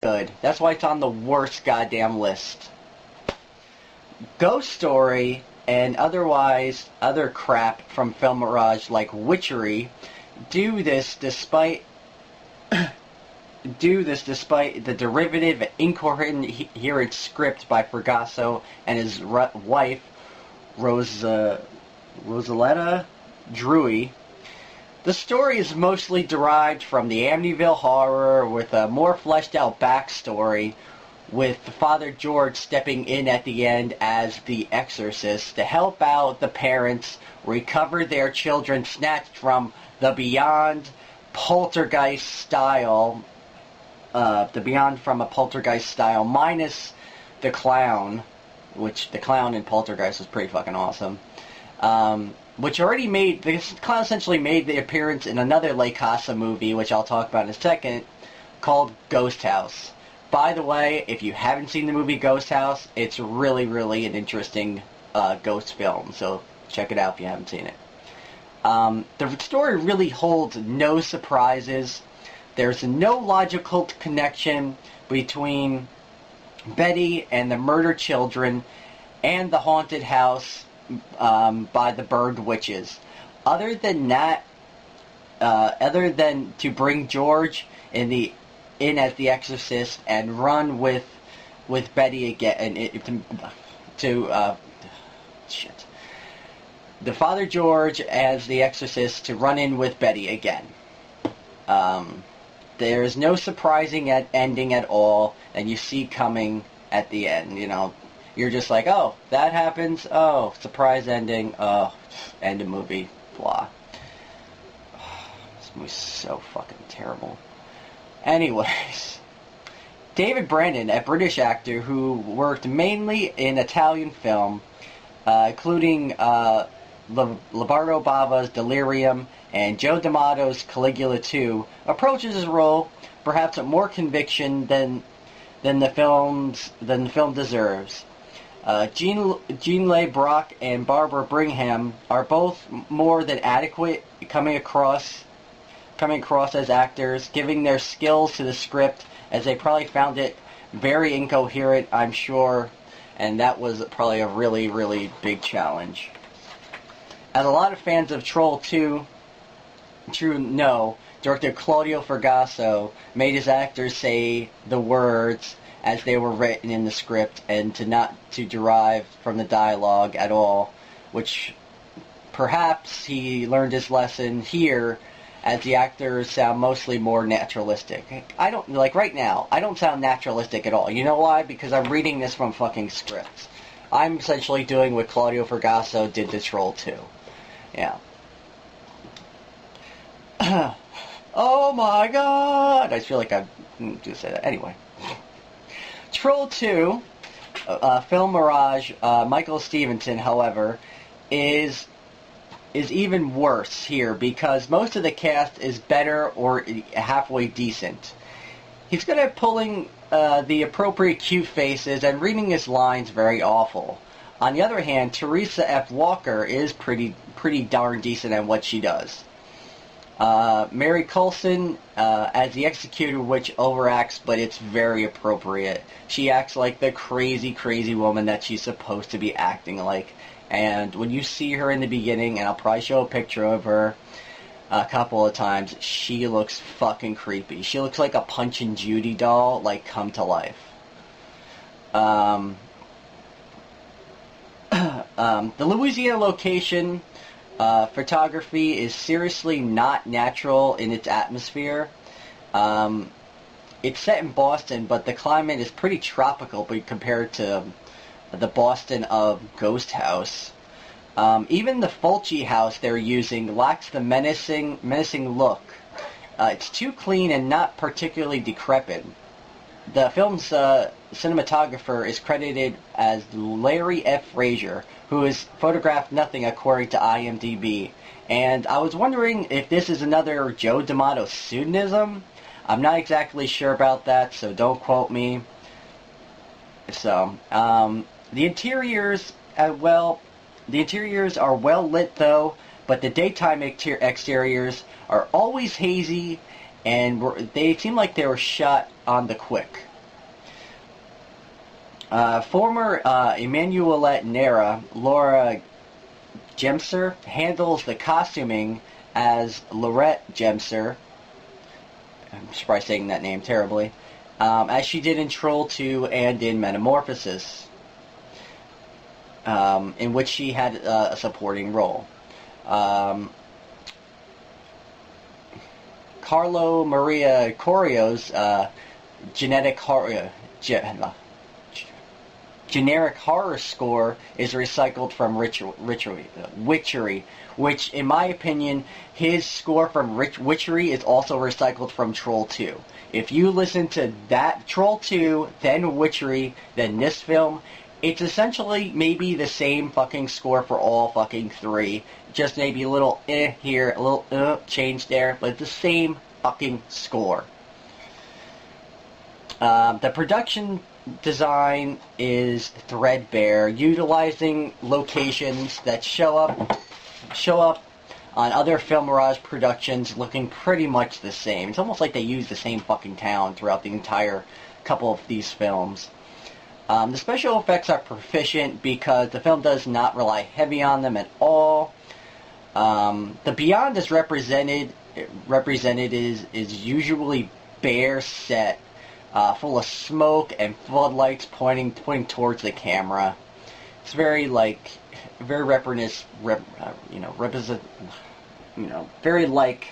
good. That's why it's on the worst goddamn list. Ghost Story and other crap from Film Mirage like Witchery do this despite the derivative and incoherent script by Fragasso and his wife, Rosaletta Drewy. The story is mostly derived from the Amityville Horror with a more fleshed out backstory, with Father George stepping in at the end as the exorcist to help out the parents recover their children snatched from the beyond poltergeist style, from a poltergeist style, minus the clown, which the clown in Poltergeist was pretty fucking awesome. This clown essentially made the appearance in another Lake Casa movie, which I'll talk about in a second, called Ghost House. By the way, if you haven't seen the movie Ghost House, it's really, really an interesting ghost film, so check it out if you haven't seen it. The story really holds no surprises. There's no logical connection between Betty and the murdered children and the haunted house by the burned witches. Other than to bring George in as the exorcist and run with Betty again, the Father George as the exorcist to run in with Betty again. There is no surprising ending at all, and you see coming at the end. You're just like, oh, that happens. Oh, surprise ending. Oh, end of movie. Blah. This movie's so fucking terrible. Anyways, David Brandon, a British actor who worked mainly in Italian film, including Leonardo Bava's Delirium and Joe D'Amato's Caligula 2, approaches his role perhaps with more conviction than the film deserves. Jean Leigh Brock and Barbara Brigham are both more than adequate coming across as actors, giving their skills to the script, as they probably found it very incoherent, I'm sure, and that was probably a really, really big challenge. As a lot of fans of Troll 2 know, director Claudio Fragasso made his actors say the words as they were written in the script and not to derive from the dialogue at all, which perhaps he learned his lesson here, as the actors sound mostly more naturalistic. Right now, I don't sound naturalistic at all. You know why? Because I'm reading this from fucking scripts. I'm essentially doing what Claudio Fragasso did to Troll 2. Yeah. Oh my god! I feel like I just said that. Anyway. Troll 2, Film Mirage, Michael Stevenson, however, is even worse here because most of the cast is better or halfway decent. He's good at pulling the appropriate cute faces and reading his lines very awful. On the other hand, Teresa F. Walker is pretty darn decent at what she does. Mary Coulson as the Executor Witch overacts, but it's very appropriate. She acts like the crazy, crazy woman that she's supposed to be acting like. And when you see her in the beginning, and I'll probably show a picture of her a couple of times, she looks fucking creepy. She looks like a Punch and Judy doll, like, come to life. The Louisiana location photography is seriously not natural in its atmosphere. It's set in Boston, but the climate is pretty tropical compared to the Boston of Ghost House. Even the Fulci house they're using lacks the menacing look. It's too clean and not particularly decrepit. The film's cinematographer is credited as Larry F. Frazier, who has photographed nothing according to IMDb. And I was wondering if this is another Joe D'Amato pseudonym. I'm not exactly sure about that, so don't quote me. So, the interiors are well lit though, but the daytime exteriors are always hazy, and they seem like they were shot on the quick. Former Emanuelette Nera, Laura Gemser, handles the costuming as Lorette Gemser. I'm probably saying that name terribly. As she did in Troll 2 and in Metamorphosis, in which she had a supporting role. Carlo Maria Corio's generic horror score is recycled from Witchery, which, in my opinion, his score from Witchery is also recycled from Troll 2. If you listen to that Troll 2, then Witchery, then this film, it's essentially maybe the same fucking score for all fucking three. Just maybe a little here, a little change there, but it's the same fucking score. The production design is threadbare, utilizing locations that show up on other Film Mirage productions looking pretty much the same. It's almost like they use the same fucking town throughout the entire couple of these films. The special effects are proficient because the film does not rely heavy on them at all. The beyond is represented is usually bare set, full of smoke and floodlights pointing towards the camera. It's very very very like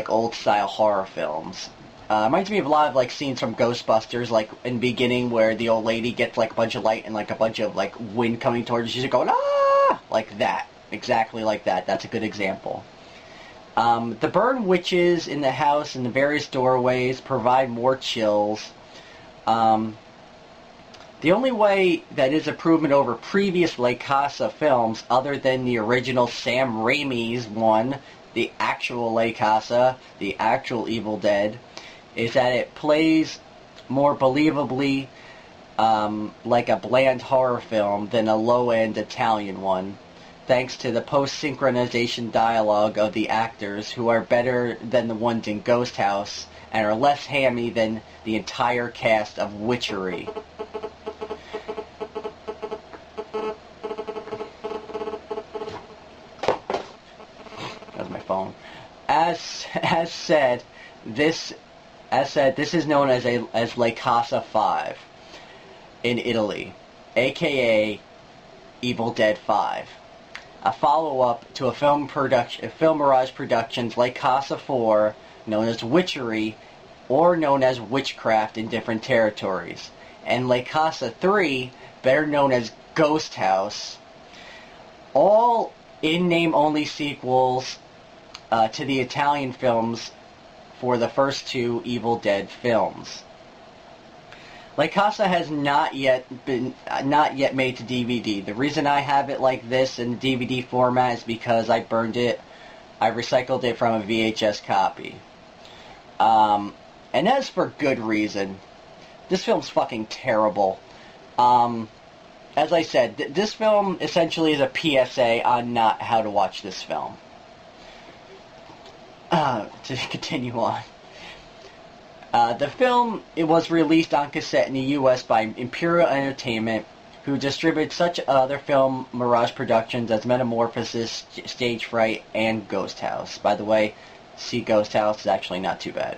old style horror films. Reminds me of a lot of scenes from Ghostbusters, in the beginning where the old lady gets a bunch of light and a bunch of wind coming towards her. She's going ah, like that, exactly like that. That's a good example. The burned witches in the house and the various doorways provide more chills. The only way that is improvement over previous Lake Casa films, other than the original Sam Raimi's one, the actual Lake Casa, the actual Evil Dead, is that it plays more believably like a bland horror film than a low-end Italian one, thanks to the post-synchronization dialogue of the actors, who are better than the ones in Ghost House and are less hammy than the entire cast of Witchery. That's my phone. As said, this is known as Lake Casa 5 in Italy, aka Evil Dead 5. A follow-up to a Film Mirage Productions Lake Casa 4, known as Witchery, or known as Witchcraft in different territories, and Lake Casa 3, better known as Ghost House, all in-name only sequels to the Italian films for the first two Evil Dead films. Lake Casa has not yet made to DVD. The reason I have it like this in DVD format is because I burned it. I recycled it from a VHS copy. And that's for good reason. This film's fucking terrible. As I said, this film essentially is a PSA on not how to watch this film. To continue on. The film, it was released on cassette in the U.S. by Imperial Entertainment, who distributed such other Film Mirage productions as Metamorphosis, Stage Fright, and Ghost House. By the way, see Ghost House, it's actually not too bad.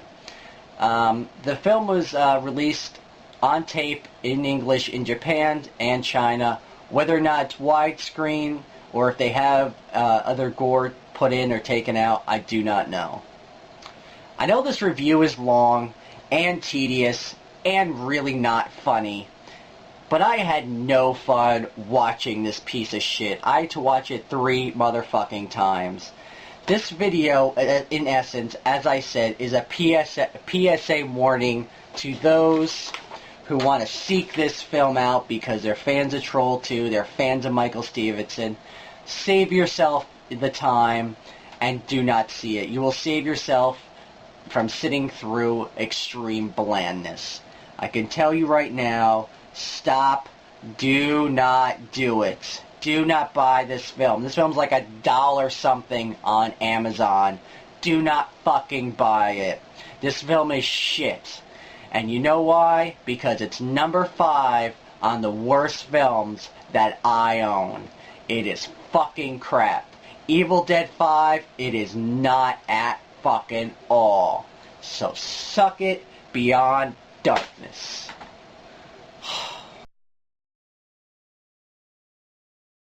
The film was released on tape in English in Japan and China. Whether or not it's widescreen or if they have other gore put in or taken out, I do not know. I know this review is long and tedious and really not funny, but I had no fun watching this piece of shit. I had to watch it 3 motherfucking times. This video, in essence, as I said, is a PSA warning to those who want to seek this film out because they're fans of Troll 2, they're fans of Michael Stevenson. Save yourself the time and do not see it. You will save yourself from sitting through extreme blandness. I can tell you right now, stop, do not do it. Do not buy this film. This film's like $1 something on Amazon. Do not fucking buy it. This film is shit. And you know why? Because it's number 5 on the worst films that I own. It is fucking crap. Evil Dead 5, it is not at fucking all. So suck it, Beyond Darkness.